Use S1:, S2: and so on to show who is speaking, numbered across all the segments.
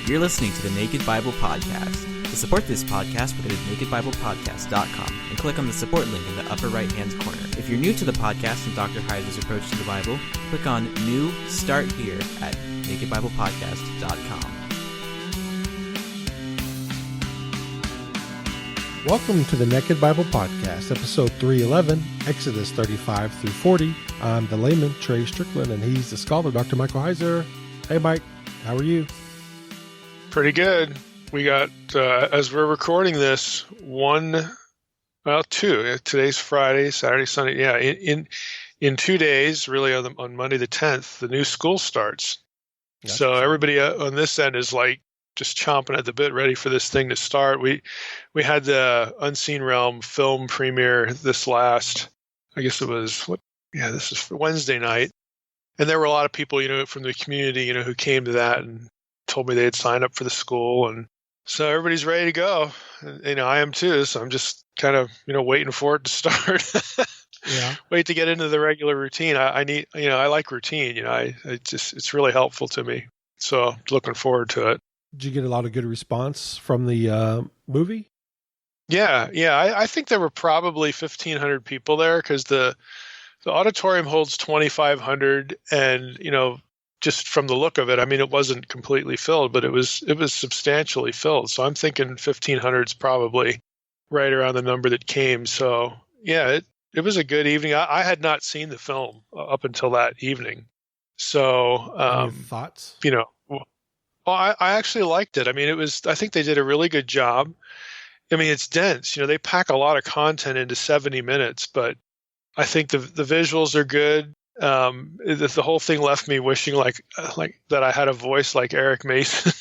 S1: You're listening to the Naked Bible Podcast. To support this podcast, go to nakedbiblepodcast.com and click on the support link in the upper right-hand corner. If you're new to the podcast and Dr. Heiser's approach to the Bible, click on New Start Here at nakedbiblepodcast.com.
S2: Welcome to the Naked Bible Podcast, episode 311, Exodus 35 through 40. I'm the layman, Trey Strickland, and he's the scholar, Dr. Michael Heiser. Hey, Mike, how are you?
S3: Pretty good. We got, as we're recording this, two. Today's Friday, Saturday, Sunday. Yeah, in 2 days, really on Monday the 10th, the new school starts. Gotcha. So everybody on this end is like just chomping at the bit, ready for this thing to start. We had the Unseen Realm film premiere this last, I guess it was, this is Wednesday night. And there were a lot of people, from the community, who came to that and told me they had signed up for the school. And so everybody's ready to go. And, I am too. So I'm just kind of, waiting for it to start. Yeah. Wait to get into the regular routine. I need, I like routine, it's really helpful to me. So looking forward to it.
S2: Did you get a lot of good response from the movie?
S3: Yeah. I think there were probably 1,500 people there because the auditorium holds 2,500, and just from the look of it, I mean, it wasn't completely filled, but it was substantially filled. So I'm thinking 1,500 is probably right around the number that came. So yeah, it was a good evening. I had not seen the film up until that evening. So
S2: any thoughts?
S3: Well, I actually liked it. I mean, I think they did a really good job. I mean, it's dense. They pack a lot of content into 70 minutes, but I think the visuals are good. The whole thing left me wishing like that I had a voice like Eric Mason.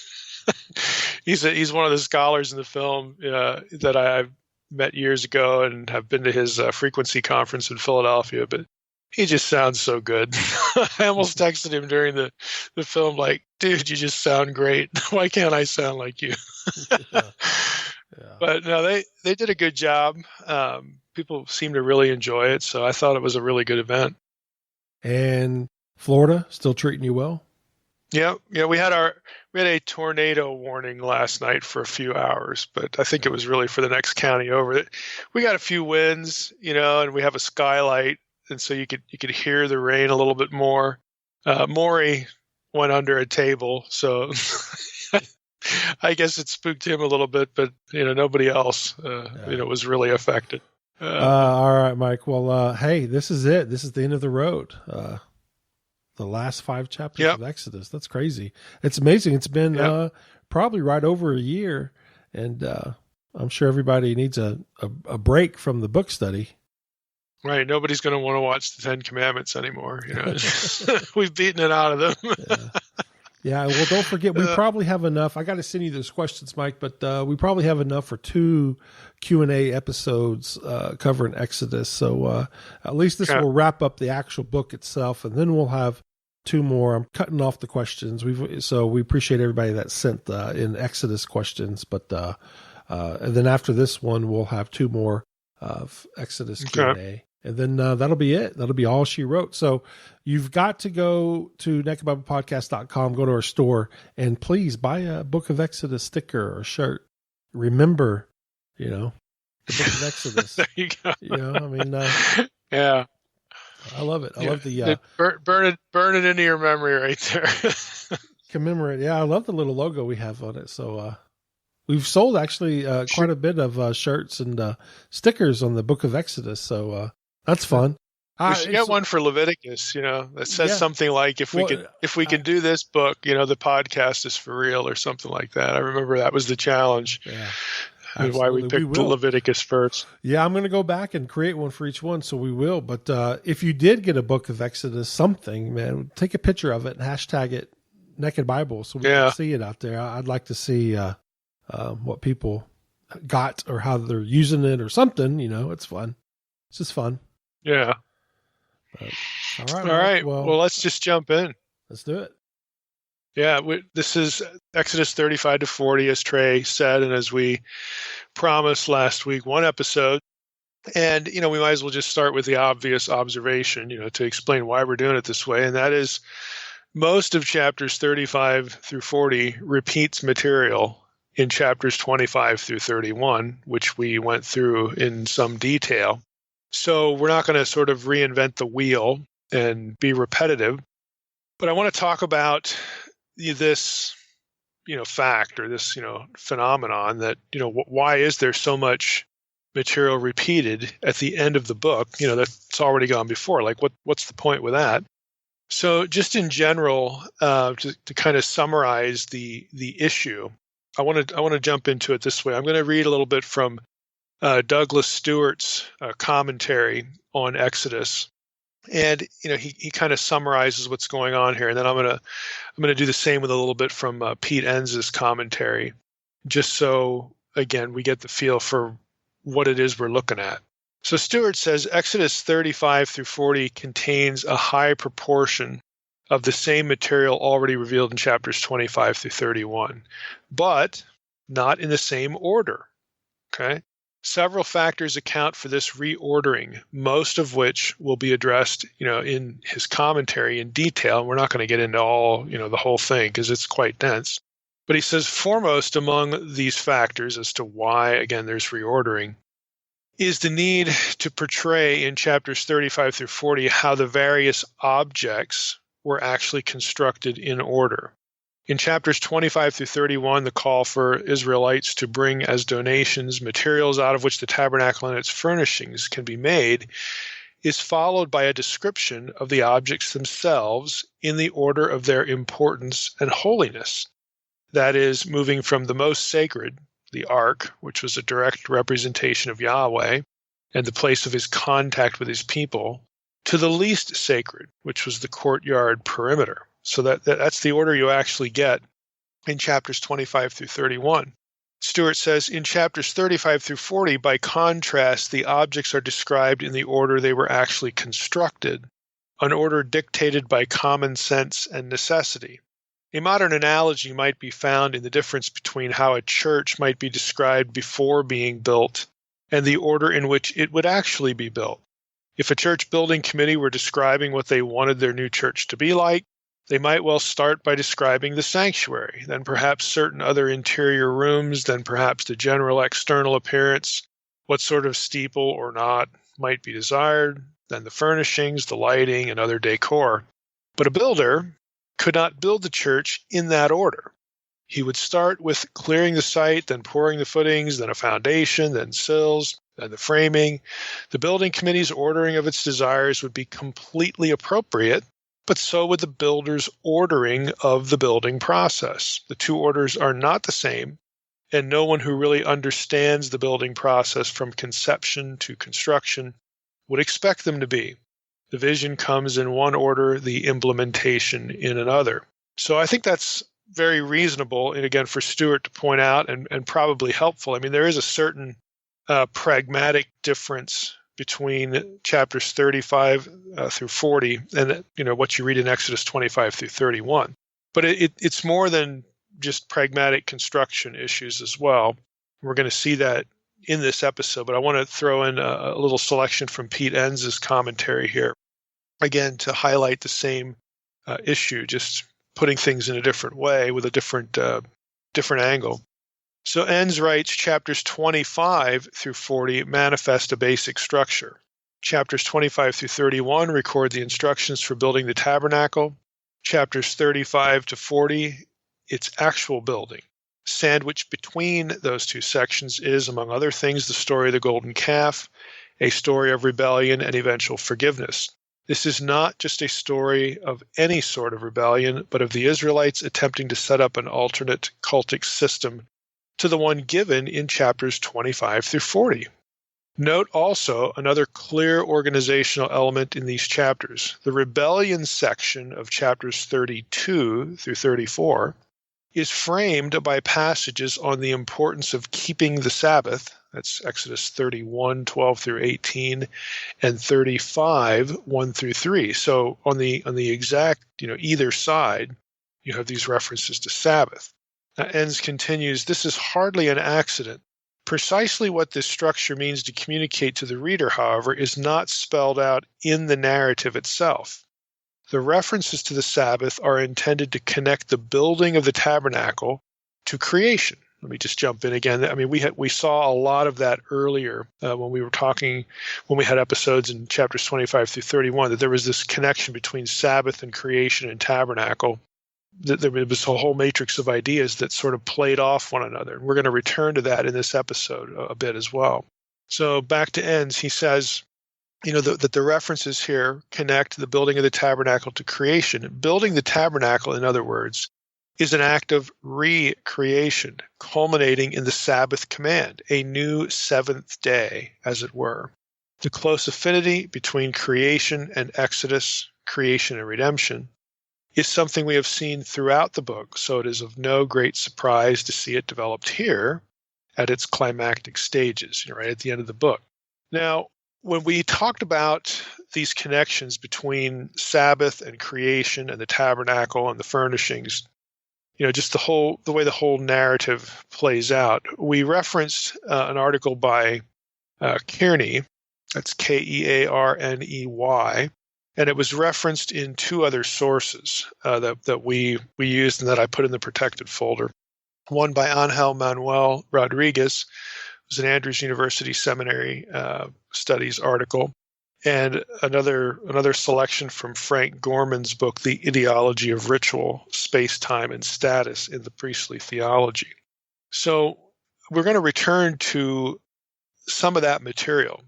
S3: He's one of the scholars in the film that I've met years ago and have been to his frequency conference in Philadelphia, but he just sounds so good. I almost texted him during the film, like, dude, you just sound great. Why can't I sound like you? Yeah. But no, they did a good job. People seem to really enjoy it. So I thought it was a really good event.
S2: And Florida still treating you well?
S3: Yeah. We had a tornado warning last night for a few hours, but I think it was really for the next county over. We got a few winds, and we have a skylight. And so you could hear the rain a little bit more. Maury went under a table, so I guess it spooked him a little bit, but nobody else was really affected.
S2: All right, Mike. Well, hey, this is it. This is the end of the road. The last 5 chapters of Exodus. That's crazy. It's amazing. It's been probably right over a year, and I'm sure everybody needs a break from the book study.
S3: Right. Nobody's going to want to watch the 10 Commandments anymore. We've beaten it out of them.
S2: Yeah. Well, don't forget, we probably have enough. I got to send you those questions, Mike, but we probably have enough for 2 Q&A episodes covering Exodus. So at least this will wrap up the actual book itself, and then we'll have 2 more. I'm cutting off the questions. So we appreciate everybody that sent in Exodus questions, but and then after this one, we'll have 2 more of Exodus Q&A. And then that'll be it. That'll be all she wrote. So you've got to go to nakedbiblepodcast.com, go to our store, and please buy a Book of Exodus sticker or shirt. Remember, the Book of Exodus.
S3: There you go.
S2: Yeah. I love it. I love the...
S3: burn it into your memory right there.
S2: Commemorate. Yeah, I love the little logo we have on it. So we've sold actually quite a bit of shirts and stickers on the Book of Exodus. So that's fun.
S3: We should get one for Leviticus, that says something like, if we can do this book, the podcast is for real or something like that. I remember that was the challenge. Yeah. Why we picked Leviticus first. Yeah, I'm
S2: going to go back and create one for each one, so we will. But if you did get a Book of Exodus something, man, take a picture of it and hashtag it Naked Bible so we can see it out there. I'd like to see what people got or how they're using it or something. It's fun. It's just fun.
S3: Yeah.
S2: But, all
S3: right. Well, let's just jump in.
S2: Let's do it.
S3: Yeah, this is Exodus 35 to 40, as Trey said, and as we promised last week, 1 episode. And, we might as well just start with the obvious observation, to explain why we're doing it this way. And that is most of chapters 35 through 40 repeats material in chapters 25 through 31, which we went through in some detail. So we're not going to sort of reinvent the wheel and be repetitive, but I want to talk about this, fact or this, phenomenon that, why is there so much material repeated at the end of the book, that's already gone before? Like, what's the point with that? So just in general, to kind of summarize the issue, I want to jump into it this way. I'm going to read a little bit from Douglas Stewart's commentary on Exodus, and he kind of summarizes what's going on here. And then I'm going to do the same with a little bit from Pete Enz's commentary, just so again we get the feel for what it is we're looking at. So Stewart says Exodus 35 through 40 contains a high proportion of the same material already revealed in chapters 25 through 31, but not in the same order. Okay? Several factors account for this reordering, most of which will be addressed, in his commentary in detail. We're not going to get into all, the whole thing because it's quite dense. But he says foremost among these factors as to why, again, there's reordering, is the need to portray in chapters 35 through 40 how the various objects were actually constructed in order. In chapters 25 through 31, the call for Israelites to bring as donations materials out of which the tabernacle and its furnishings can be made is followed by a description of the objects themselves in the order of their importance and holiness. That is, moving from the most sacred, the ark, which was a direct representation of Yahweh and the place of his contact with his people, to the least sacred, which was the courtyard perimeter. So that's the order you actually get in chapters 25 through 31. Stewart says, in chapters 35 through 40, by contrast, the objects are described in the order they were actually constructed, an order dictated by common sense and necessity. A modern analogy might be found in the difference between how a church might be described before being built and the order in which it would actually be built. If a church building committee were describing what they wanted their new church to be like, they might well start by describing the sanctuary, then perhaps certain other interior rooms, then perhaps the general external appearance, what sort of steeple or not might be desired, then the furnishings, the lighting, and other decor. But a builder could not build the church in that order. He would start with clearing the site, then pouring the footings, then a foundation, then sills, then the framing. The building committee's ordering of its desires would be completely appropriate, but so would the builder's ordering of the building process. The two orders are not the same, and no one who really understands the building process from conception to construction would expect them to be. The vision comes in one order, the implementation in another. So I think that's very reasonable, and again, for Stewart to point out and probably helpful. I mean, there is a certain pragmatic difference between chapters 35 through 40 and what you read in Exodus 25 through 31. But it's more than just pragmatic construction issues as well. We're going to see that in this episode, but I want to throw in a little selection from Pete Enz's commentary here, again, to highlight the same issue, just putting things in a different way with a different angle. So Enns writes, chapters 25 through 40 manifest a basic structure. Chapters 25 through 31 record the instructions for building the tabernacle. Chapters 35 to 40, its actual building. Sandwiched between those two sections is, among other things, the story of the golden calf, a story of rebellion and eventual forgiveness. This is not just a story of any sort of rebellion, but of the Israelites attempting to set up an alternate cultic system to the one given in chapters 25 through 40. Note also another clear organizational element in these chapters. The rebellion section of chapters 32 through 34 is framed by passages on the importance of keeping the Sabbath. That's Exodus 31, 12 through 18, and 35, 1 through 3. So on the exact, either side, you have these references to Sabbath. Enns continues, this is hardly an accident. Precisely what this structure means to communicate to the reader, however, is not spelled out in the narrative itself. the references to the Sabbath are intended to connect the building of the tabernacle to creation. Let me just jump in again. I mean, we saw a lot of that earlier when we had episodes in chapters 25 through 31, that there was this connection between Sabbath and creation and tabernacle. There was a whole matrix of ideas that sort of played off one another. And we're going to return to that in this episode a bit as well. So back to ends, he says, that the references here connect the building of the tabernacle to creation. Building the tabernacle, in other words, is an act of recreation, culminating in the Sabbath command, a new seventh day, as it were. The close affinity between creation and Exodus, creation and redemption, is something we have seen throughout the book, so it is of no great surprise to see it developed here at its climactic stages, right at the end of the book. Now, when we talked about these connections between Sabbath and creation and the tabernacle and the furnishings, just the way the whole narrative plays out, we referenced an article by Kearney, that's Kearney, and it was referenced in two other sources that we used and that I put in the protected folder. One by Angel Manuel Rodriguez, it was an Andrews University Seminary Studies article, and another selection from Frank Gorman's book, The Ideology of Ritual, Space-Time, and Status in the Priestly Theology. So we're going to return to some of that material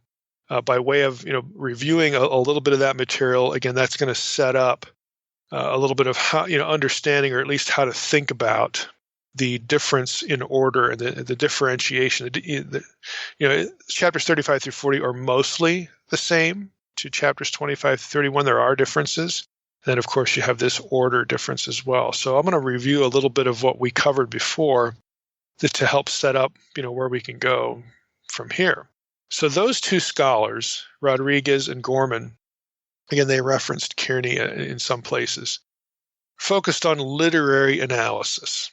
S3: by way of reviewing a little bit of that material. Again, that's going to set up a little bit of how understanding, or at least how to think about the difference in order and the differentiation. Chapters 35 through 40 are mostly the same to chapters 25 to 31. There are differences. Then, of course, you have this order difference as well. So I'm going to review a little bit of what we covered before to help set up, where we can go from here. So those two scholars, Rodriguez and Gorman, again, they referenced Kearney in some places, focused on literary analysis.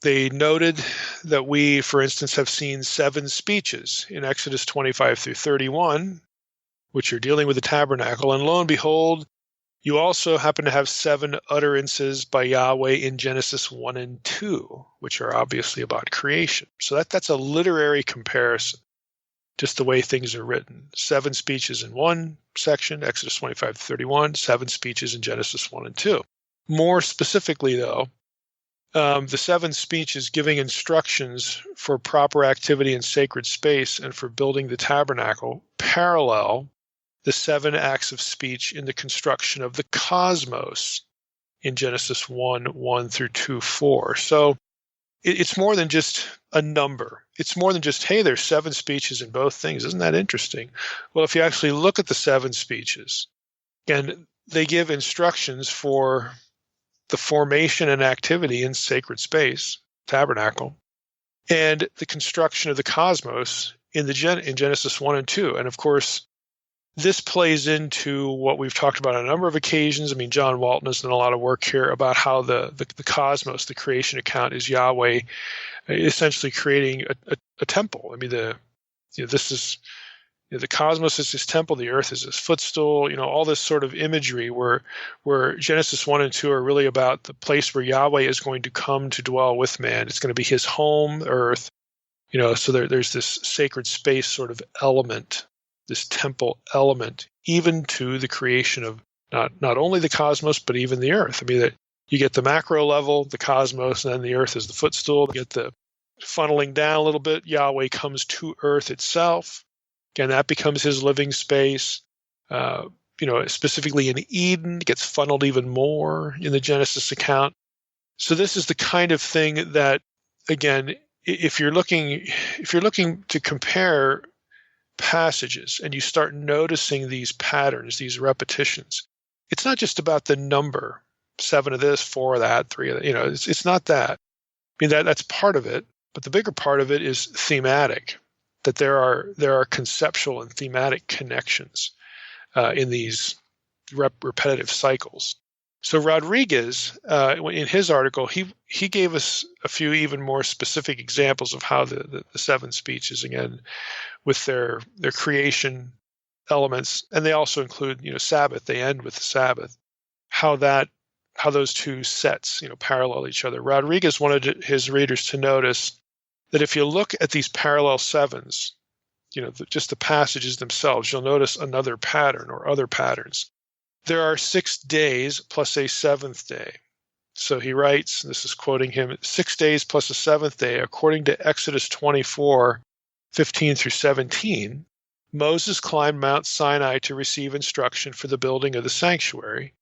S3: They noted that we, for instance, have seen 7 speeches in Exodus 25 through 31, which are dealing with the tabernacle. And lo and behold, you also happen to have 7 utterances by Yahweh in Genesis 1 and 2, which are obviously about creation. So that's a literary comparison, just the way things are written. 7 speeches in one section, Exodus 25 to 31, 7 speeches in Genesis 1 and 2. More specifically, though, the 7 speeches giving instructions for proper activity in sacred space and for building the tabernacle parallel the 7 acts of speech in the construction of the cosmos in Genesis 1 through 2:4. So it's more than just a number. It's more than just, hey, there's 7 speeches in both things. Isn't that interesting? Well, if you actually look at the 7 speeches, and they give instructions for the formation and activity in sacred space, tabernacle, and the construction of the cosmos in Genesis 1 and 2. And of course, this plays into what we've talked about on a number of occasions. I mean, John Walton has done a lot of work here about how the cosmos, the creation account, is Yahweh essentially creating a temple. I mean, this is the cosmos is his temple, the earth is his footstool, all this sort of imagery where Genesis 1 and 2 are really about the place where Yahweh is going to come to dwell with man. It's going to be his home, earth, so there's this sacred space sort of element, this temple element, even to the creation of not only the cosmos, but even the earth. I mean, that you get the macro level, the cosmos, and then the earth is the footstool. You get the funneling down a little bit. Yahweh comes to earth itself. Again, that becomes his living space. Specifically in Eden, it gets funneled even more in the Genesis account. So this is the kind of thing that, again, if you're looking to compare passages and you start noticing these patterns, these repetitions, it's not just about the number, 7 of this, 4 of that, 3 of that. It's not that. I mean, that's part of it, but the bigger part of it is thematic. That there are conceptual and thematic connections in these repetitive cycles. So Rodriguez, in his article, he gave us a few even more specific examples of how the 7 speeches, again, with their creation elements, and they also include Sabbath. They end with the Sabbath. how those two sets, parallel each other. Rodriguez wanted his readers to notice that if you look at these parallel sevens, just the passages themselves, you'll notice another pattern or other patterns. There are 6 days plus a seventh day. So he writes, this is quoting him, 6 days plus a seventh day, according to Exodus 24:15 through 17, Moses climbed Mount Sinai to receive instruction for the building of the sanctuary.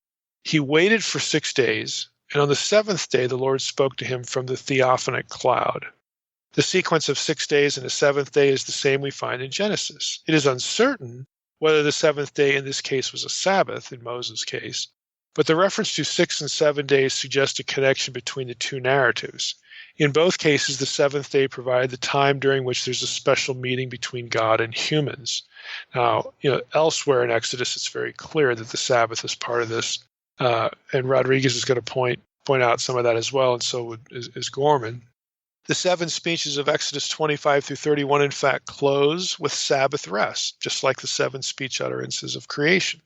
S3: He waited for 6 days, and on the seventh day the Lord spoke to him from the theophanic cloud. The sequence of 6 days and a seventh day is the same we find in Genesis. It is uncertain whether the seventh day in this case was a Sabbath, in Moses' case, but the reference to 6 and 7 days suggests a connection between the two narratives. In both cases, the seventh day provided the time during which there's a special meeting between God and humans. Now, elsewhere in Exodus, it's very clear that the Sabbath is part of this, and Rodriguez is going to point out some of that as well, and so is Gorman. The 7 speeches of Exodus 25 through 31, in fact, close with Sabbath rest, just like the 7 speech utterances of creation.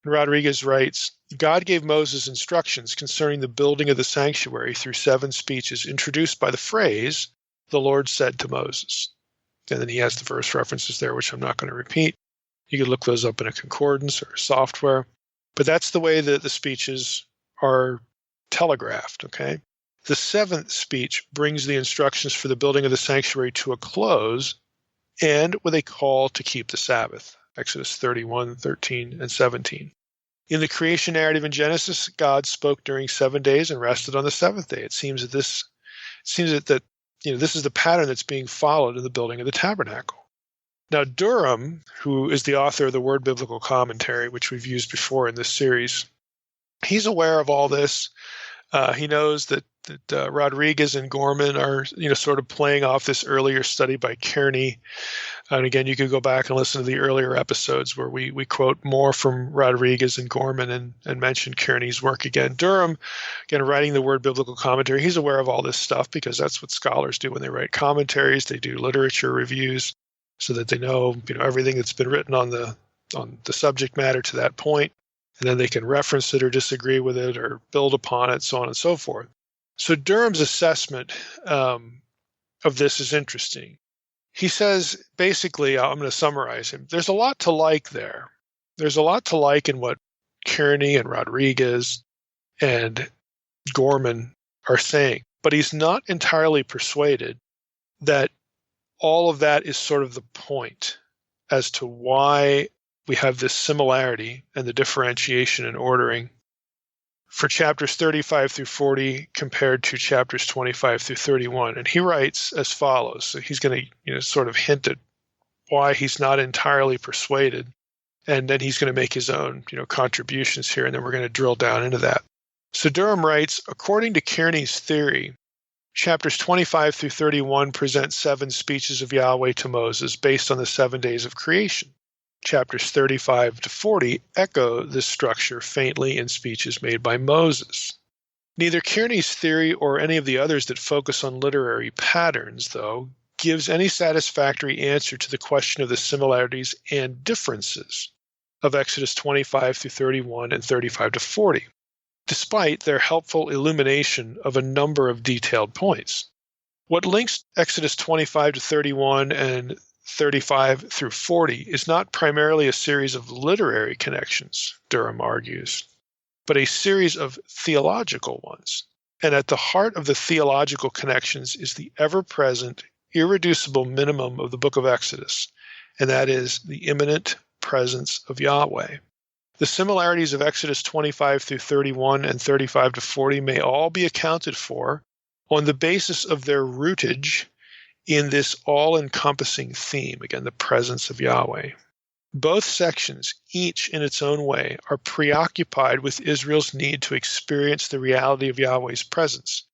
S3: And Rodriguez writes, God gave Moses instructions concerning the building of the sanctuary through 7 speeches introduced by the phrase, the Lord said to Moses. And then he has the verse references there, which I'm not going to repeat. You can look those up in a concordance or software. But that's the way that the speeches are telegraphed, okay? The 7th speech brings the instructions for the building of the sanctuary to a close and with a call to keep the Sabbath, Exodus 31, 13, and 17. In the creation narrative in Genesis, God spoke during 7 days and rested on the 7th day. It seems that this is the pattern that's being followed in the building of the tabernacle. Now, Durham, who is the author of the Word Biblical Commentary, which we've used before in this series, he's aware of all this. He knows that Rodriguez and Gorman are, sort of playing off this earlier study by Kearney. And again, you could go back and listen to the earlier episodes where we quote more from Rodriguez and Gorman and mention Kearney's work again. Durham, again, writing the Word Biblical Commentary, he's aware of all this stuff because that's what scholars do when they write commentaries. They do literature reviews so that they know, everything that's been written on the subject matter to that point. And then they can reference it or disagree with it or build upon it, so on and so forth. So Durham's assessment of this is interesting. He says, basically, I'm going to summarize him. There's a lot to like there. There's a lot to like in what Kearney and Rodriguez and Gorman are saying. But he's not entirely persuaded that all of that is sort of the point as to why we have this similarity and the differentiation in ordering for chapters 35 through 40 compared to chapters 25 through 31. And he writes as follows. So he's going to, sort of hint at why he's not entirely persuaded. And then he's going to make his own, contributions here. And then we're going to drill down into that. So Durham writes, according to Kearney's theory, chapters 25 through 31 present 7 speeches of Yahweh to Moses based on the 7 days of creation. Chapters 35 to 40 echo this structure faintly in speeches made by Moses. Neither Kearney's theory or any of the others that focus on literary patterns, though, gives any satisfactory answer to the question of the similarities and differences of Exodus 25 through 31 and 35 to 40, despite their helpful illumination of a number of detailed points. What links Exodus 25 to 31 and 35 through 40 is not primarily a series of literary connections, Durham argues, but a series of theological ones. And at the heart of the theological connections is the ever-present, irreducible minimum of the book of Exodus, and that is the imminent presence of Yahweh. The similarities of Exodus 25 through 31 and 35 to 40 may all be accounted for on the basis of their rootage in this all-encompassing theme, again, the presence of Yahweh. Both sections, each in its own way, are preoccupied with Israel's need to experience the reality of Yahweh's presence.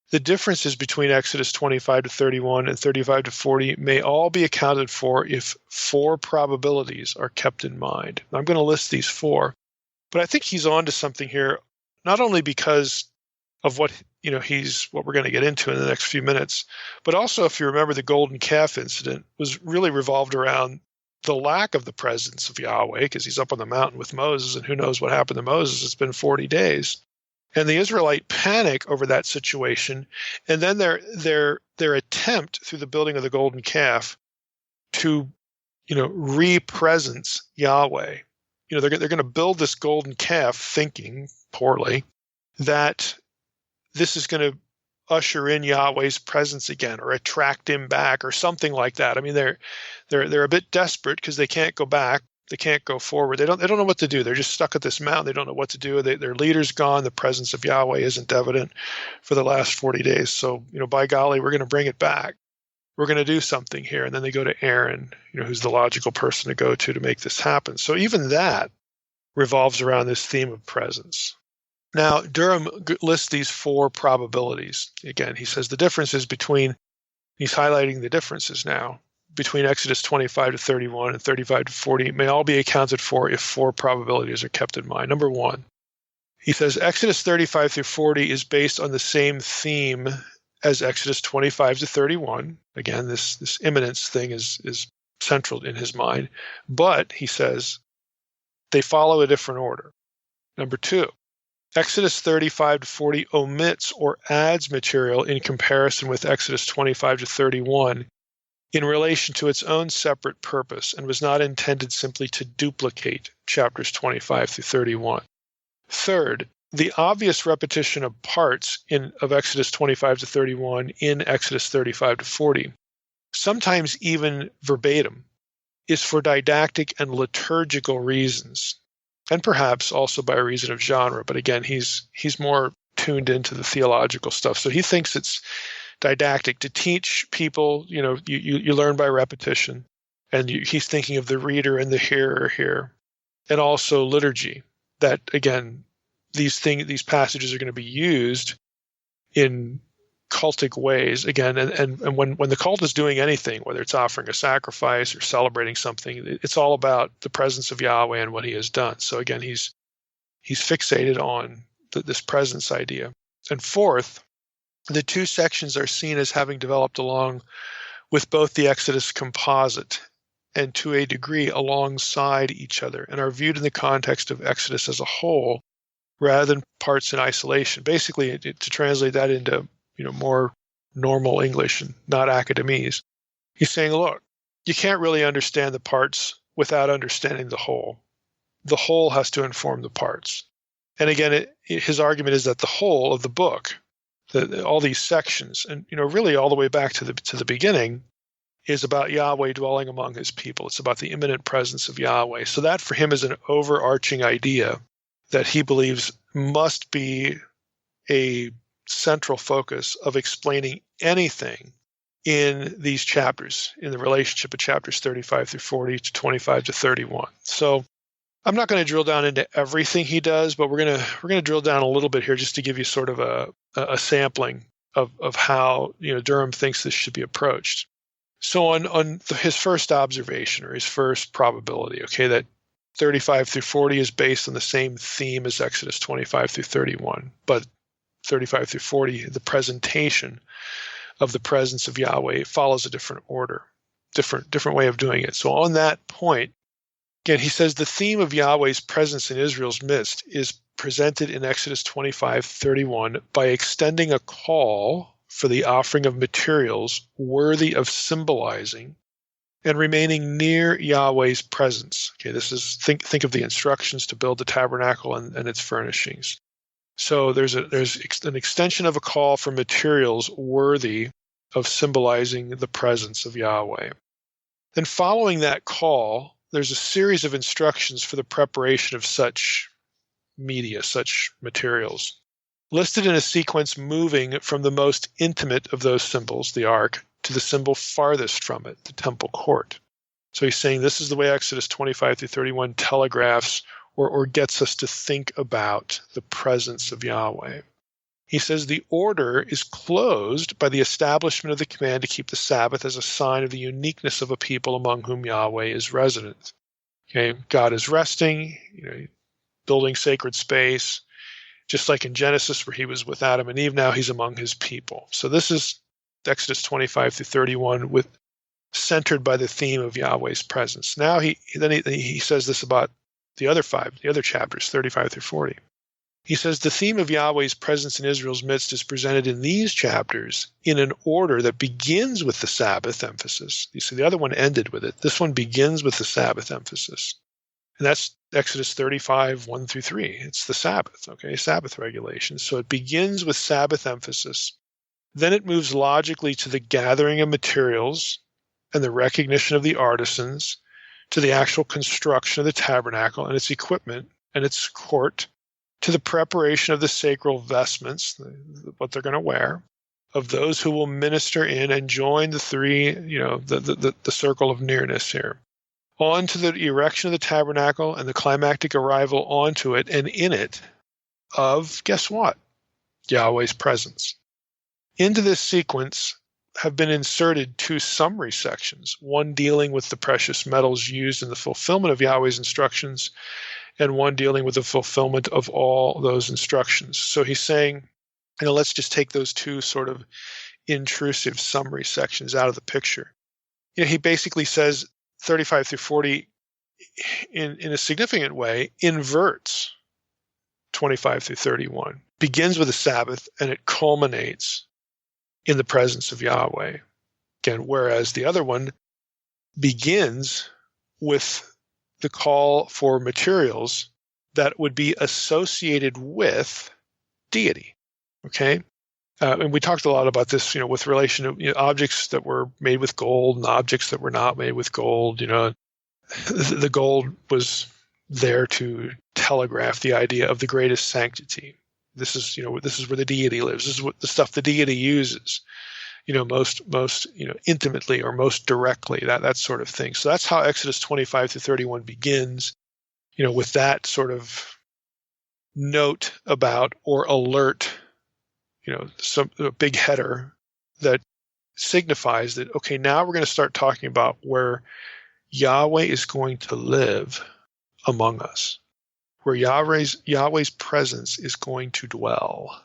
S3: The differences between Exodus 25 to 31 and 35 to 40 may all be accounted for if 4 probabilities are kept in mind. I'm going to list these 4, but I think he's on to something here, not only because of what we're going to get into in the next few minutes, but also if you remember the golden calf incident was really revolved around the lack of the presence of Yahweh, because he's up on the mountain with Moses, and who knows what happened to Moses. It's been 40 days. And the Israelite panic over that situation, and then their attempt through the building of the golden calf to, re-presence Yahweh. They're going to build this golden calf thinking poorly that this is going to usher in Yahweh's presence again, or attract him back, or something like that. I mean, they're a bit desperate because they can't go back, they can't go forward. They don't know what to do. They're just stuck at this mountain. They don't know what to do. Their leader's gone. The presence of Yahweh isn't evident for the last 40 days. So, by golly, we're going to bring it back. We're going to do something here. And then they go to Aaron, who's the logical person to go to make this happen. So even that revolves around this theme of presence. Now, Durham lists these 4 probabilities. Again, he says the differences he's highlighting the differences now, between Exodus 25 to 31 and 35 to 40 may all be accounted for if 4 probabilities are kept in mind. Number 1, he says Exodus 35 through 40 is based on the same theme as Exodus 25 to 31. Again, this imminence thing is central in his mind. But, he says, they follow a different order. Number 2, Exodus 35 to 40 omits or adds material in comparison with Exodus 25 to 31 in relation to its own separate purpose and was not intended simply to duplicate chapters 25 through 31. Third, the obvious repetition of parts of Exodus 25 to 31 in Exodus 35 to 40, sometimes even verbatim, is for didactic and liturgical reasons, and perhaps also by reason of genre. But again, he's more tuned into the theological stuff. So he thinks it's didactic to teach people, you learn by repetition. And he's thinking of the reader and the hearer here. And also liturgy, that, again, these passages are going to be used in cultic ways, again, and when the cult is doing anything, whether it's offering a sacrifice or celebrating something, it's all about the presence of Yahweh and what he has done. So again, he's fixated on this presence idea. And fourth, the 2 sections are seen as having developed along with both the Exodus composite and to a degree alongside each other, and are viewed in the context of Exodus as a whole rather than parts in isolation. Basically, to translate that into more normal English and not academese, he's saying, look, you can't really understand the parts without understanding the whole. The whole has to inform the parts. And again, his argument is that the whole of the book, all these sections, and really all the way back to the beginning, is about Yahweh dwelling among his people. It's about the imminent presence of Yahweh. So that for him is an overarching idea that he believes must be a central focus of explaining anything in these chapters, in the relationship of chapters 35 through 40 to 25 to 31. So I'm not going to drill down into everything he does, but we're going to drill down a little bit here just to give you sort of a sampling of how Durham thinks this should be approached. So on his first observation, or his first probability, okay, that 35 through 40 is based on the same theme as Exodus 25 through 31, but 35 through 40, the presentation of the presence of Yahweh follows a different order, different way of doing it. So on that point, again, he says the theme of Yahweh's presence in Israel's midst is presented in Exodus 25:31 by extending a call for the offering of materials worthy of symbolizing and remaining near Yahweh's presence. Okay, this is think of the instructions to build the tabernacle and its furnishings. So there's an extension of a call for materials worthy of symbolizing the presence of Yahweh. Then following that call, there's a series of instructions for the preparation of such media, such materials, listed in a sequence moving from the most intimate of those symbols, the ark, to the symbol farthest from it, the temple court. So he's saying this is the way Exodus 25 through 31 telegraphs or gets us to think about the presence of Yahweh. He says the order is closed by the establishment of the command to keep the Sabbath as a sign of the uniqueness of a people among whom Yahweh is resident. Okay, God is resting, building sacred space, just like in Genesis where he was with Adam and Eve, now he's among his people. So this is Exodus 25 through 31 with centered by the theme of Yahweh's presence. Now he says this about the other chapters, 35 through 40. He says the theme of Yahweh's presence in Israel's midst is presented in these chapters in an order that begins with the Sabbath emphasis. You see, the other one ended with it. This one begins with the Sabbath emphasis. And that's Exodus 35, 1 through 3. It's the Sabbath, okay, Sabbath regulations. So it begins with Sabbath emphasis. Then it moves logically to the gathering of materials and the recognition of the artisans, to the actual construction of the tabernacle and its equipment and its court, to the preparation of the sacred vestments, what they're going to wear, of those who will minister in and join the three, the circle of nearness here, on to the erection of the tabernacle and the climactic arrival onto it and in it of, guess what? Yahweh's presence. Into this sequence have been inserted two summary sections, one dealing with the precious metals used in the fulfillment of Yahweh's instructions, and one dealing with the fulfillment of all those instructions. So he's saying, let's just take those two sort of intrusive summary sections out of the picture. He basically says 35 through 40 in a significant way inverts 25 through 31, begins with the Sabbath, and it culminates in the presence of Yahweh. Again, whereas the other one begins with the call for materials that would be associated with deity. Okay? And we talked a lot about this, with relation to objects that were made with gold and objects that were not made with gold. The gold was there to telegraph the idea of the greatest sanctity. This is where the deity lives. This is what the stuff the deity uses, most intimately or most directly, that sort of thing. So that's how Exodus 25 through 31 begins, with that sort of note about or alert, a big header that signifies that, okay, now we're going to start talking about where Yahweh is going to live among us, where Yahweh's presence is going to dwell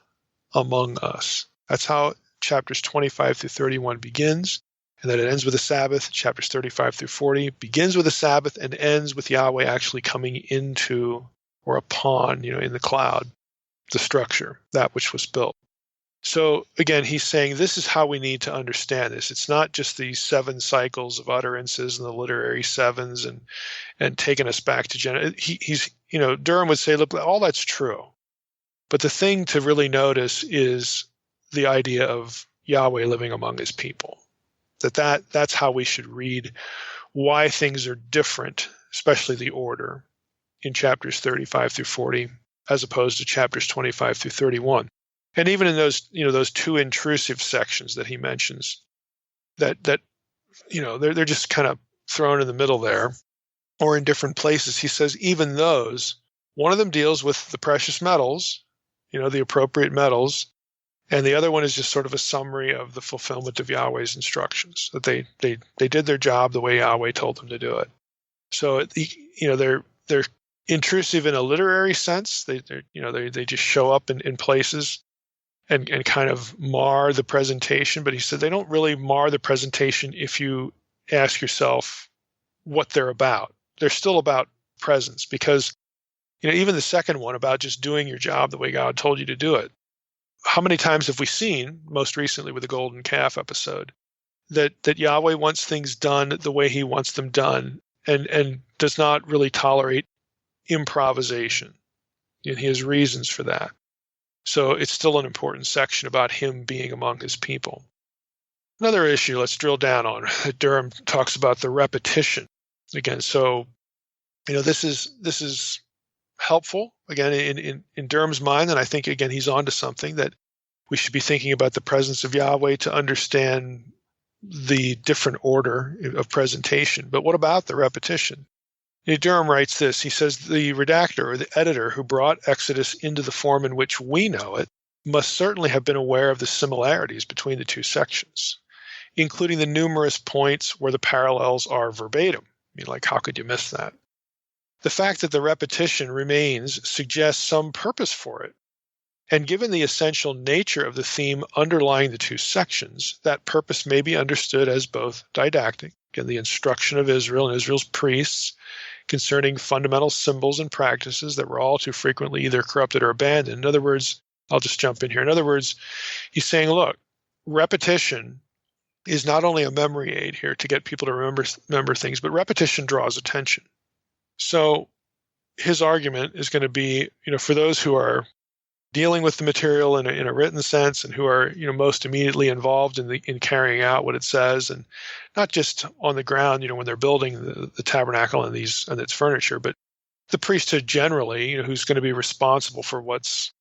S3: among us. That's how chapters 25 through 31 begins, and then it ends with the Sabbath. Chapters 35 through 40 begins with the Sabbath and ends with Yahweh actually coming into or upon, in the cloud, the structure, that which was built. So again, he's saying this is how we need to understand this. It's not just these 7 cycles of utterances and the literary sevens and taking us back to he's Durham would say, look, all that's true. But the thing to really notice is the idea of Yahweh living among his people. That's how we should read why things are different, especially the order in chapters 35 through 40, as opposed to chapters 25 through 31. And even in those, those two intrusive sections that he mentions, that they're just kind of thrown in the middle there, or in different places. He says even those, one of them deals with the precious metals, the appropriate metals, and the other one is just sort of a summary of the fulfillment of Yahweh's instructions, that they did their job the way Yahweh told them to do it. So they're intrusive in a literary sense. They just show up in places and kind of mar the presentation. But he said they don't really mar the presentation if you ask yourself what they're about. They're still about presence, because even the second one about just doing your job the way God told you to do it. How many times have we seen, most recently with the golden calf episode, that Yahweh wants things done the way he wants them done and does not really tolerate improvisation. And he has reasons for that. So it's still an important section about him being among his people. Another issue, let's drill down on. Durham talks about the repetition. Again, so this is helpful, again, in Durham's mind, and I think, again, he's onto something, that we should be thinking about the presence of Yahweh to understand the different order of presentation. But what about the repetition? Durham writes this. He says, the redactor or the editor who brought Exodus into the form in which we know it must certainly have been aware of the similarities between the two sections, including the numerous points where the parallels are verbatim. How could you miss that? The fact that the repetition remains suggests some purpose for it. And given the essential nature of the theme underlying the two sections, that purpose may be understood as both didactic again, the instruction of Israel and Israel's priests concerning fundamental symbols and practices that were all too frequently either corrupted or abandoned. In other words, I'll just jump in here. In other words, he's saying, look, repetition is not only a memory aid here to get people to remember things, but repetition draws attention. So his argument is going to be, for those who are dealing with the material in a written sense and who are, most immediately involved in carrying out what it says, and not just on the ground, when they're building the tabernacle and its furniture, but the priesthood generally, who's going to be responsible for what's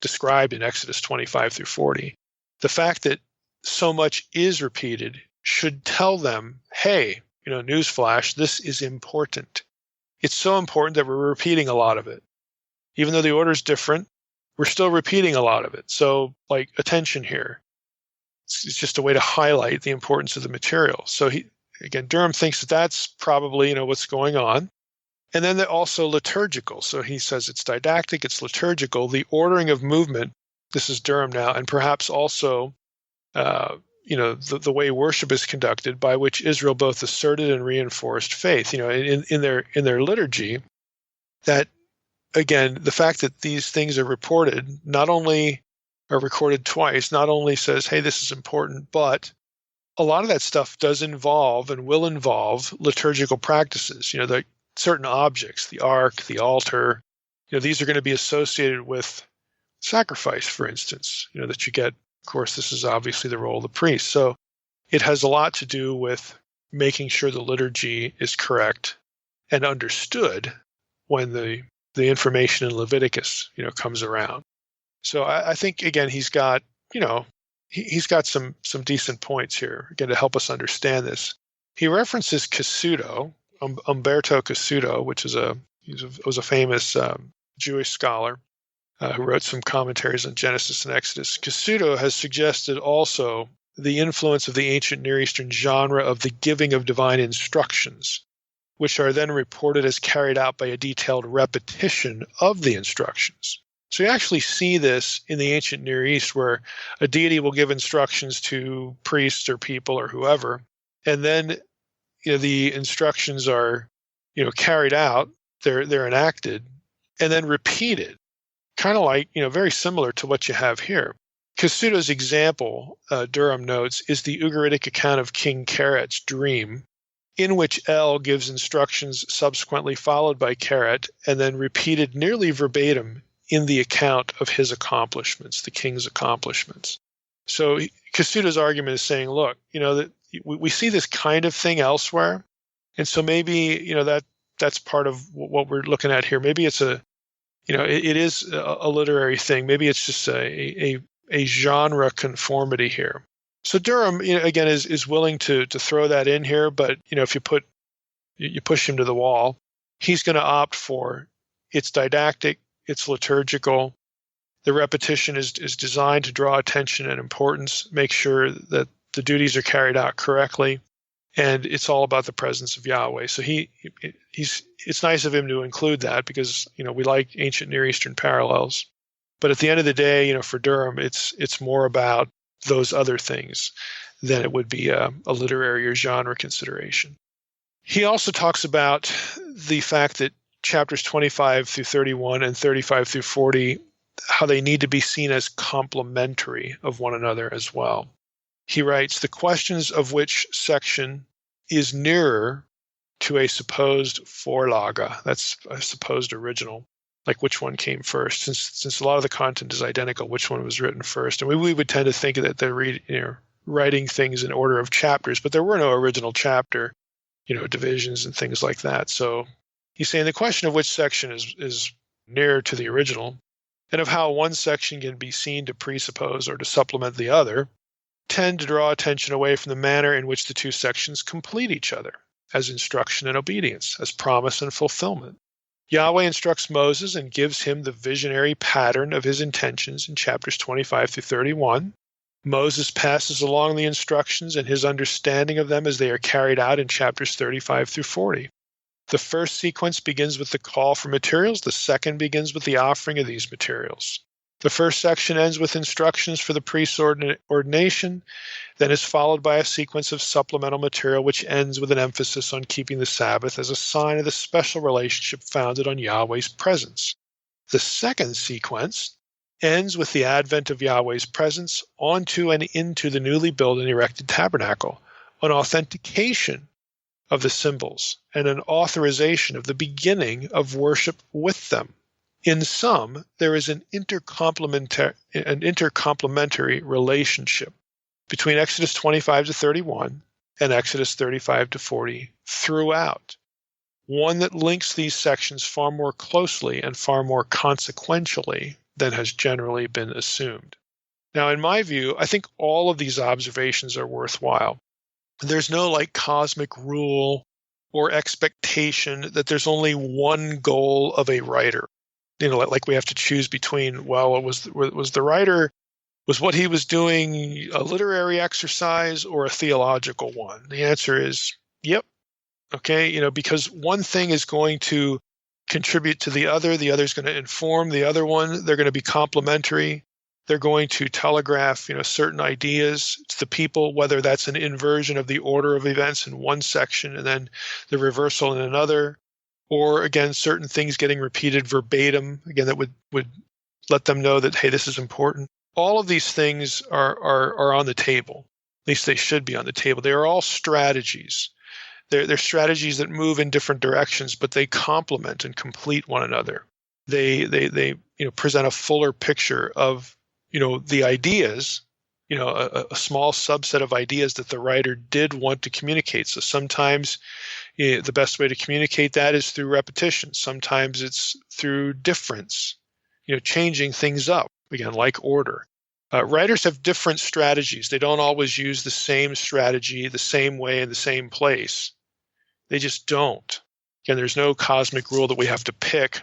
S3: described in Exodus 25 through 40. The fact that so much is repeated should tell them, hey, newsflash, this is important. It's so important that we're repeating a lot of it. Even though the order is different, we're still repeating a lot of it. So, attention here. It's just a way to highlight the importance of the material. So, Durham thinks that that's probably, what's going on. And then they're also liturgical. So he says it's didactic, it's liturgical. The ordering of movement, this is Durham now, and perhaps also, the way worship is conducted, by which Israel both asserted and reinforced faith. In their liturgy, that again, the fact that these things are reported, not only are recorded twice, not only says, hey, this is important, but a lot of that stuff does involve and will involve liturgical practices. The certain objects, the ark, the altar, these are going to be associated with sacrifice, for instance, that you get. Of course, this is obviously the role of the priest. So it has a lot to do with making sure the liturgy is correct and understood when the information in Leviticus, comes around. So I think, again, he's got some decent points here, again, to help us understand this. He references Cassuto, Umberto Cassuto, which was a famous Jewish scholar who wrote some commentaries on Genesis and Exodus. Cassuto has suggested also the influence of the ancient Near Eastern genre of the giving of divine instructions, which are then reported as carried out by a detailed repetition of the instructions. So you actually see this in the ancient Near East, where a deity will give instructions to priests or people or whoever, and then the instructions are carried out, they're enacted, and then repeated, kind of like very similar to what you have here. Cassuto's example, Durham notes, is the Ugaritic account of King Keret's dream, in which El gives instructions subsequently followed by Keret, and then repeated nearly verbatim in the account of his accomplishments, the king's accomplishments. So Cassuto's argument is saying, look, that we see this kind of thing elsewhere, and so maybe that's part of what we're looking at here. Maybe it's it is a literary thing. Maybe it's just a genre conformity here. So Durham, again, is willing to throw that in here, but if you push him to the wall, he's going to opt for it's didactic, it's liturgical. The repetition is designed to draw attention and importance, make sure that the duties are carried out correctly, and it's all about the presence of Yahweh. So it's nice of him to include that, because we like ancient Near Eastern parallels. But at the end of the day, for Durham, it's more about those other things than it would be a literary or genre consideration. He also talks about the fact that chapters 25 through 31 and 35 through 40, how they need to be seen as complementary of one another as well. He writes, the questions of which section is nearer to a supposed Vorlage, that's a supposed original, like which one came first, since a lot of the content is identical, which one was written first. And we would tend to think that they're writing things in order of chapters, but there were no original chapter, divisions and things like that. So he's saying the question of which section is nearer to the original, and of how one section can be seen to presuppose or to supplement the other, tend to draw attention away from the manner in which the two sections complete each other, as instruction and obedience, as promise and fulfillment. Yahweh instructs Moses and gives him the visionary pattern of his intentions in chapters 25 through 31. Moses passes along the instructions and his understanding of them as they are carried out in chapters 35 through 40. The first sequence begins with the call for materials. The second begins with the offering of these materials. The first section ends with instructions for the priest's ordination, then is followed by a sequence of supplemental material which ends with an emphasis on keeping the Sabbath as a sign of the special relationship founded on Yahweh's presence. The second sequence ends with the advent of Yahweh's presence onto and into the newly built and erected tabernacle, an authentication of the symbols, and an authorization of the beginning of worship with them. In sum, there is an intercomplementary relationship between Exodus 25 to 31 and Exodus 35 to 40 throughout, one that links these sections far more closely and far more consequentially than has generally been assumed. Now, in my view, I think all of these observations are worthwhile. There's no cosmic rule or expectation that there's only one goal of a writer. Like we have to choose between, was the writer, was what he was doing a literary exercise or a theological one? The answer is, yep. Okay, because one thing is going to contribute to the other is going to inform the other one. They're going to be complementary. They're going to telegraph, certain ideas to the people, whether that's an inversion of the order of events in one section and then the reversal in another, or again, certain things getting repeated verbatim, again, that would let them know that, hey, this is important. All of these things are on the table. At least they should be on the table. They are all strategies. They're strategies that move in different directions, but they complement and complete one another. They present a fuller picture of the ideas, a small subset of ideas that the writer did want to communicate. So sometimes the best way to communicate that is through repetition. Sometimes it's through difference, changing things up, again, like order. Writers have different strategies. They don't always use the same strategy the same way in the same place. They just don't. Again, there's no cosmic rule that we have to pick.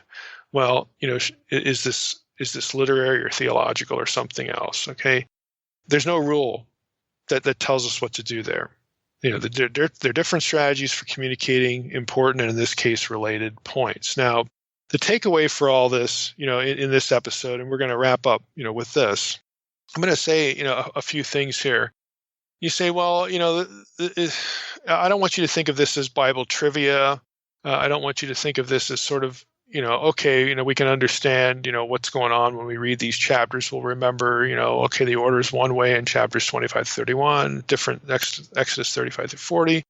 S3: Well, is this literary or theological or something else? Okay, there's no rule that tells us what to do there. There are different strategies for communicating important and in this case related points. Now, the takeaway for all this, in this episode, and we're going to wrap up, with this. I'm going to say, a few things here. You say, well, I don't want you to think of this as Bible trivia. I don't want you to think of this as sort of, okay, we can understand, what's going on when we read these chapters. We'll remember, okay, the order is one way in chapters 25 to 31, different Exodus 35 to 40.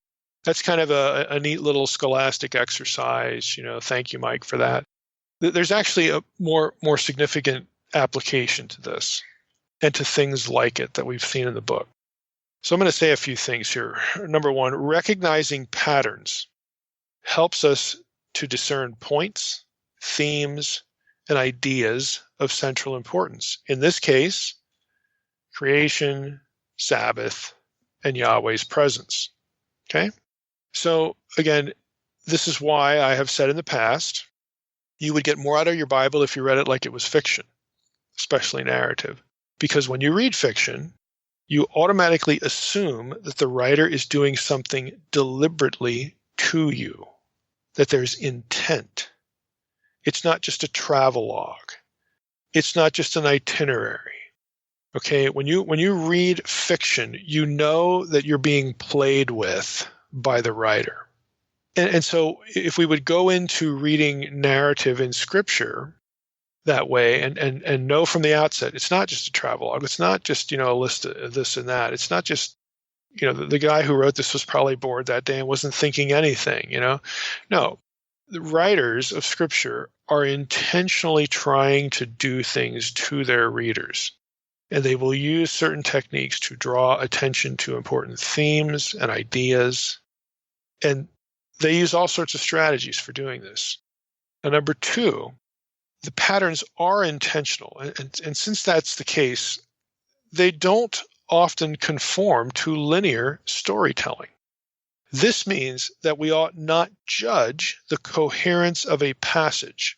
S3: That's kind of a neat little scholastic exercise. Thank you, Mike, for that. There's actually a more significant application to this and to things like it that we've seen in the book. So I'm going to say a few things here. Number one, recognizing patterns helps us to discern points, themes, and ideas of central importance. In this case, creation, Sabbath, and Yahweh's presence. Okay? So again, this is why I have said in the past, you would get more out of your Bible if you read it like it was fiction, especially narrative. Because when you read fiction, you automatically assume that the writer is doing something deliberately to you, that there's intent. It's not just a travelogue. It's not just an itinerary. Okay, when you read fiction, you know that you're being played with by the writer. And so if we would go into reading narrative in Scripture that way and know from the outset, it's not just a travelogue. It's not just, a list of this and that. It's not just, the guy who wrote this was probably bored that day and wasn't thinking anything, No, the writers of Scripture are intentionally trying to do things to their readers. And they will use certain techniques to draw attention to important themes and ideas. And they use all sorts of strategies for doing this. Now, number two, the patterns are intentional. And since that's the case, they don't often conform to linear storytelling. This means that we ought not judge the coherence of a passage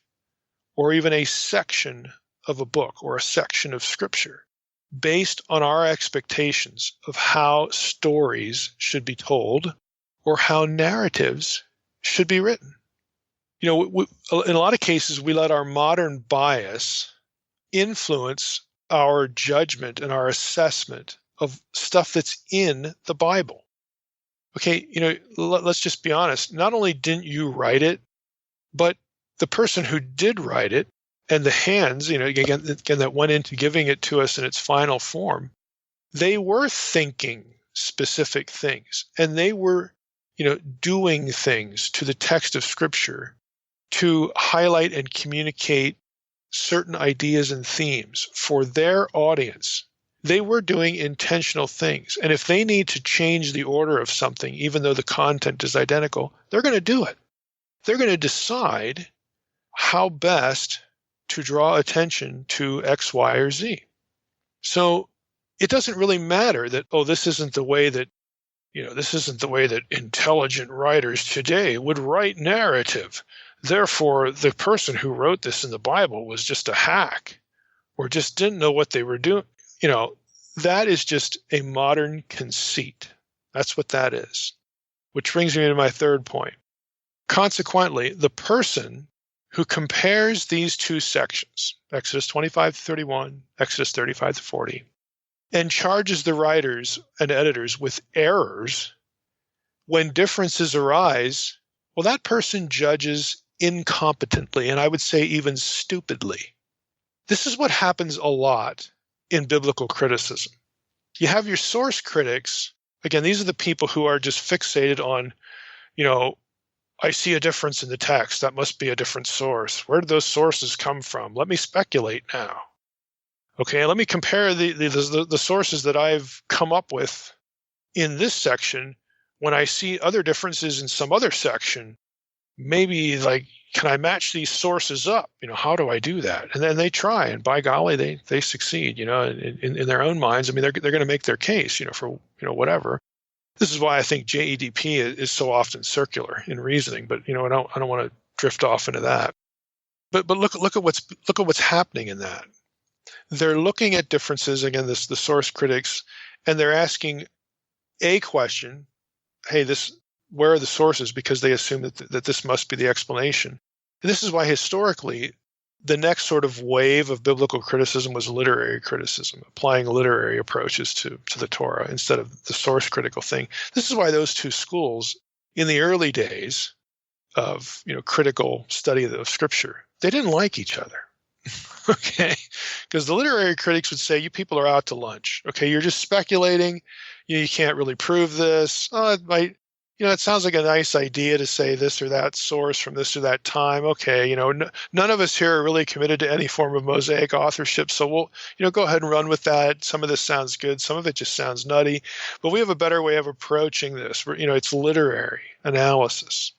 S3: or even a section of a book or a section of Scripture based on our expectations of how stories should be told or how narratives should be written. In a lot of cases, we let our modern bias influence our judgment and our assessment of stuff that's in the Bible. Okay, let's just be honest. Not only didn't you write it, but the person who did write it and the hands, again, that went into giving it to us in its final form, they were thinking specific things, and they were, doing things to the text of Scripture to highlight and communicate certain ideas and themes for their audience. They were doing intentional things. And if they need to change the order of something, even though the content is identical, they're going to do it. They're going to decide how best to draw attention to X, Y, or Z. So it doesn't really matter that, this isn't the way that intelligent writers today would write narrative. Therefore, the person who wrote this in the Bible was just a hack or just didn't know what they were doing. That is just a modern conceit. That's what that is. Which brings me to my third point. Consequently, the person who compares these two sections, Exodus 25-31, Exodus 35-40, and charges the writers and editors with errors when differences arise, well, that person judges incompetently, and I would say even stupidly. This is what happens a lot in biblical criticism. You have your source critics. Again, these are the people who are just fixated on, I see a difference in the text. That must be a different source. Where did those sources come from? Let me speculate now. Okay, let me compare the sources that I've come up with in this section when I see other differences in some other section. Maybe, can I match these sources up? How do I do that? And then they try, and by golly, they succeed, in their own minds. I mean, they're going to make their case, for, whatever. This is why I think JEDP is so often circular in reasoning, but, I don't want to drift off into that. But look at what's happening in that. They're looking at differences, again, the source critics, and they're asking a question, hey, where are the sources? Because they assume that this must be the explanation. And this is why historically, the next sort of wave of biblical criticism was literary criticism, applying literary approaches to the Torah instead of the source critical thing. This is why those two schools, in the early days of critical study of Scripture, they didn't like each other. Okay, because the literary critics would say, you people are out to lunch. Okay, you're just speculating. You can't really prove this. It might, it sounds like a nice idea to say this or that source from this or that time. Okay, none of us here are really committed to any form of Mosaic authorship, so we'll, go ahead and run with that. Some of this sounds good. Some of it just sounds nutty. But we have a better way of approaching this. It's literary analysis.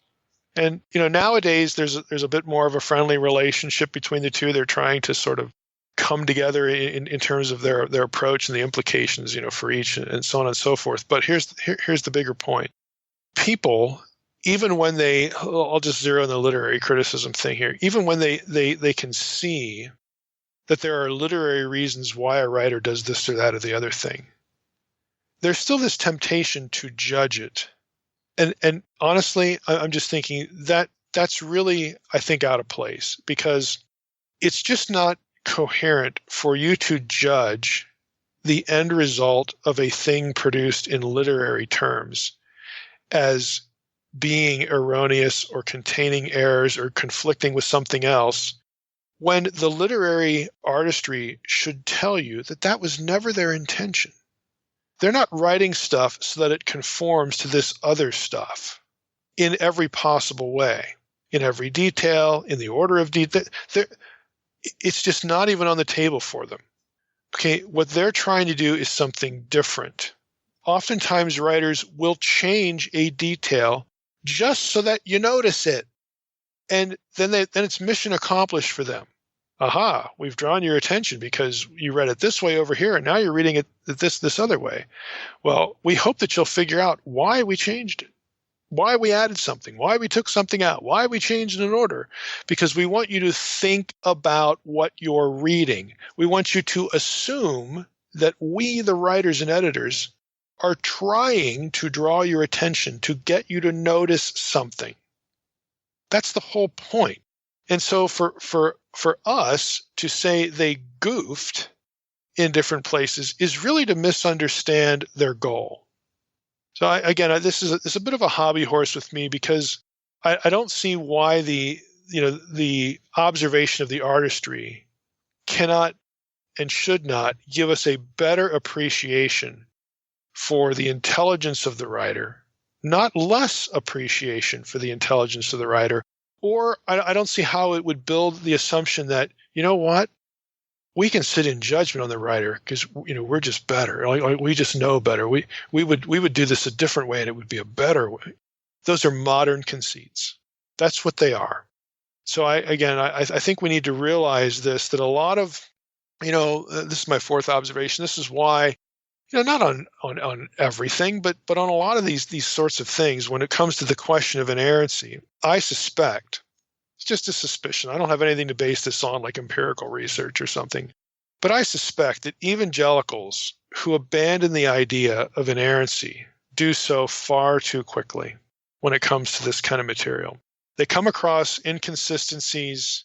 S3: And, nowadays there's a bit more of a friendly relationship between the two. They're trying to sort of come together in terms of their approach and the implications, for each and so on and so forth. But here's the bigger point. People, even when I'll just zero in the literary criticism thing here, even when they can see that there are literary reasons why a writer does this or that or the other thing, there's still this temptation to judge it. And honestly, I'm just thinking that's really, I think, out of place, because it's just not coherent for you to judge the end result of a thing produced in literary terms as being erroneous or containing errors or conflicting with something else, when the literary artistry should tell you that was never their intention. They're not writing stuff so that it conforms to this other stuff in every possible way, in every detail, in the order of detail. It's just not even on the table for them. Okay, what they're trying to do is something different. Oftentimes, writers will change a detail just so that you notice it, and then it's mission accomplished for them. Aha, we've drawn your attention because you read it this way over here, and now you're reading it this other way. Well, we hope that you'll figure out why we changed it, why we added something, why we took something out, why we changed an order, because we want you to think about what you're reading. We want you to assume that we, the writers and editors, are trying to draw your attention, to get you to notice something. That's the whole point. And so for us to say they goofed in different places is really to misunderstand their goal. So this is a bit of a hobby horse with me, because I don't see why the observation of the artistry cannot and should not give us a better appreciation for the intelligence of the writer, not less appreciation for the intelligence of the writer. Or I don't see how it would build the assumption that, you know what, we can sit in judgment on the writer because, we're just better. Like we just know better. We would do this a different way and it would be a better way. Those are modern conceits. That's what they are. So I think we need to realize this, that a lot of, this is my fourth observation. This is why, not on everything, but on a lot of these sorts of things, when it comes to the question of inerrancy, I suspect, it's just a suspicion, I don't have anything to base this on, like empirical research or something, but I suspect that evangelicals who abandon the idea of inerrancy do so far too quickly when it comes to this kind of material. They come across inconsistencies.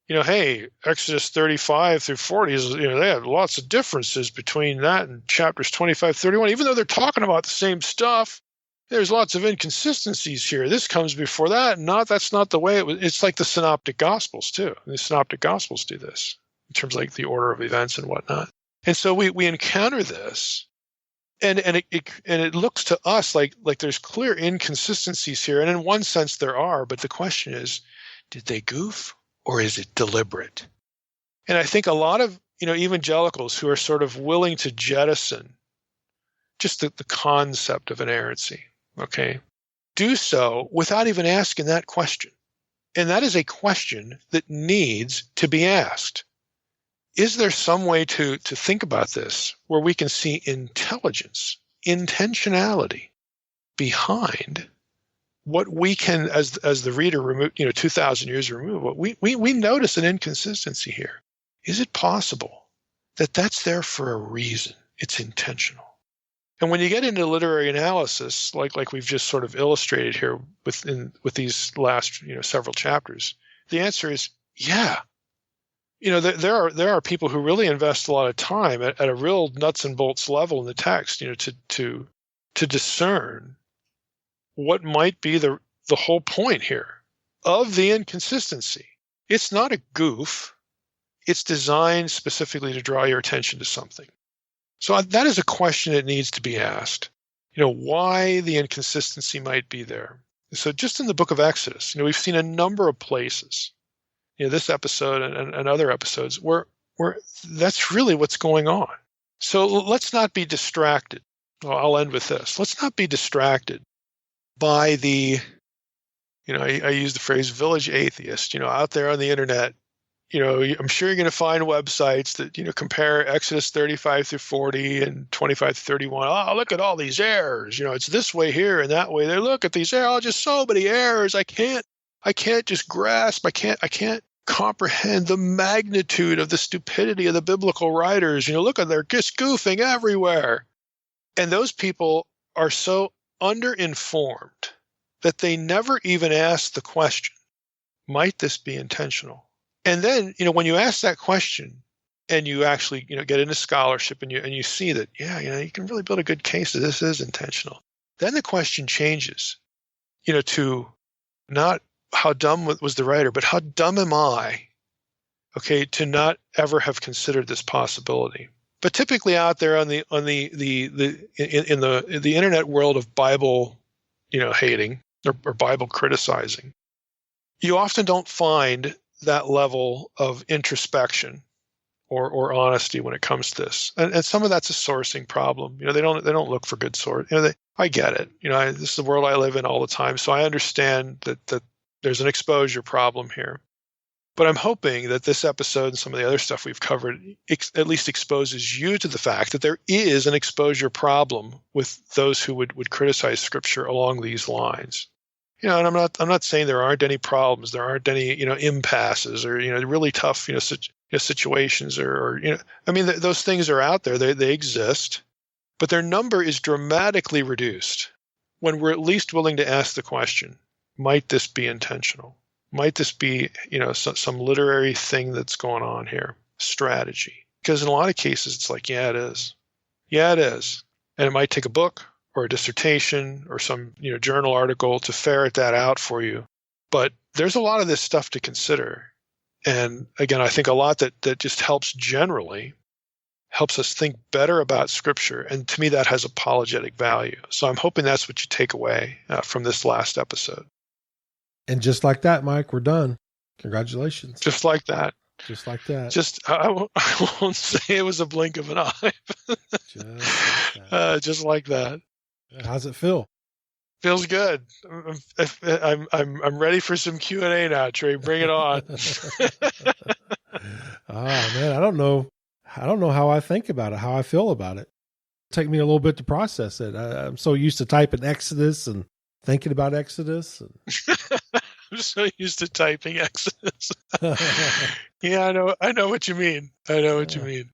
S3: Hey, Exodus 35 through 40 is, they have lots of differences between that and chapters 25, 31. Even though they're talking about the same stuff, there's lots of inconsistencies here. This comes before that, and that's not the way it was. It's like the Synoptic Gospels too. The Synoptic Gospels do this in terms of like the order of events and whatnot. And so we encounter this, and it looks to us like there's clear inconsistencies here. And in one sense there are, but the question is, did they goof? Or is it deliberate? And I think a lot of evangelicals who are sort of willing to jettison just the concept of inerrancy, okay, do so without even asking that question. And that is a question that needs to be asked. Is there some way to think about this where we can see intelligence, intentionality behind what we can, as the reader remove, 2,000 years removed, we notice an inconsistency here. Is it possible that that's there for a reason? It's intentional. And when you get into literary analysis, like we've just sort of illustrated here with these last several chapters, the answer is yeah. There are people who really invest a lot of time at a real nuts and bolts level in the text, to discern what might be the whole point here of the inconsistency. It's not a goof. It's designed specifically to draw your attention to something. So that is a question that needs to be asked, why the inconsistency might be there. So just in the book of Exodus, we've seen a number of places, this episode and other episodes where that's really what's going on. So let's not be distracted. Well, I'll end with this. Let's not be distracted by the, I use the phrase village atheist, out there on the internet. I'm sure you're going to find websites that, compare Exodus 35 through 40 and 25 to 31. Oh, look at all these errors. It's this way here and that way there. Look at these errors. Oh, just so many errors. I can't just grasp. I can't comprehend the magnitude of the stupidity of the biblical writers. Look at, they're just goofing everywhere. And those people are so underinformed that they never even ask the question, might this be intentional? And then, when you ask that question and you actually, get into scholarship and you see that, you can really build a good case that this is intentional. Then the question changes, to not how dumb was the writer, but how dumb am I, okay, to not ever have considered this possibility. But typically out there in the internet world of Bible, hating or Bible criticizing, you often don't find that level of introspection or honesty when it comes to this. And some of that's a sourcing problem. They don't look for good source. I get it. This is the world I live in all the time. So I understand that there's an exposure problem here. But I'm hoping that this episode and some of the other stuff we've covered at least exposes you to the fact that there is an exposure problem with those who would criticize Scripture along these lines. And I'm not saying there aren't any problems, there aren't any impasses or really tough situations or those things are out there. They exist, but their number is dramatically reduced when we're at least willing to ask the question, might this be intentional? Might this be, some literary thing that's going on here? Strategy. Because in a lot of cases, it's like, yeah, it is. Yeah, it is. And it might take a book or a dissertation or some, journal article to ferret that out for you. But there's a lot of this stuff to consider. And again, I think a lot that just helps us think better about Scripture. And to me, that has apologetic value. So I'm hoping that's what you take away from this last episode.
S2: And just like that, Mike, we're done. Congratulations.
S3: Just like that.
S2: Just like that.
S3: I won't say it was a blink of an eye. Just like that.
S2: How's it feel?
S3: Feels good. I'm ready for some Q&A now, Trey. Bring it on.
S2: Man, I don't know how I think about it, how I feel about it. Take me a little bit to process it. I'm so used to typing Exodus and thinking about Exodus.
S3: I'm so used to typing Exodus. Yeah, I know what you mean. You mean.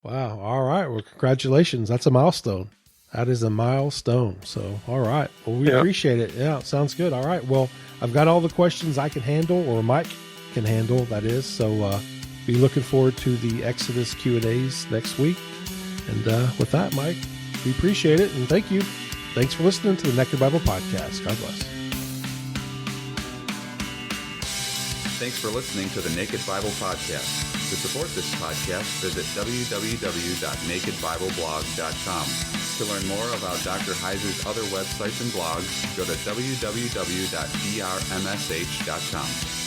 S2: Wow. All right. Well, congratulations. That's a milestone. That is a milestone. So, all right. Well, we appreciate it. Yeah, sounds good. All right. Well, I've got all the questions I can handle, or Mike can handle, that is. So, be looking forward to the Exodus Q&As next week. And with that, Mike, we appreciate it. And thank you. Thanks for listening to the Naked Bible Podcast. God bless.
S4: Thanks for listening to the Naked Bible Podcast. To support this podcast, visit www.nakedbibleblog.com. To learn more about Dr. Heiser's other websites and blogs, go to www.drmsh.com.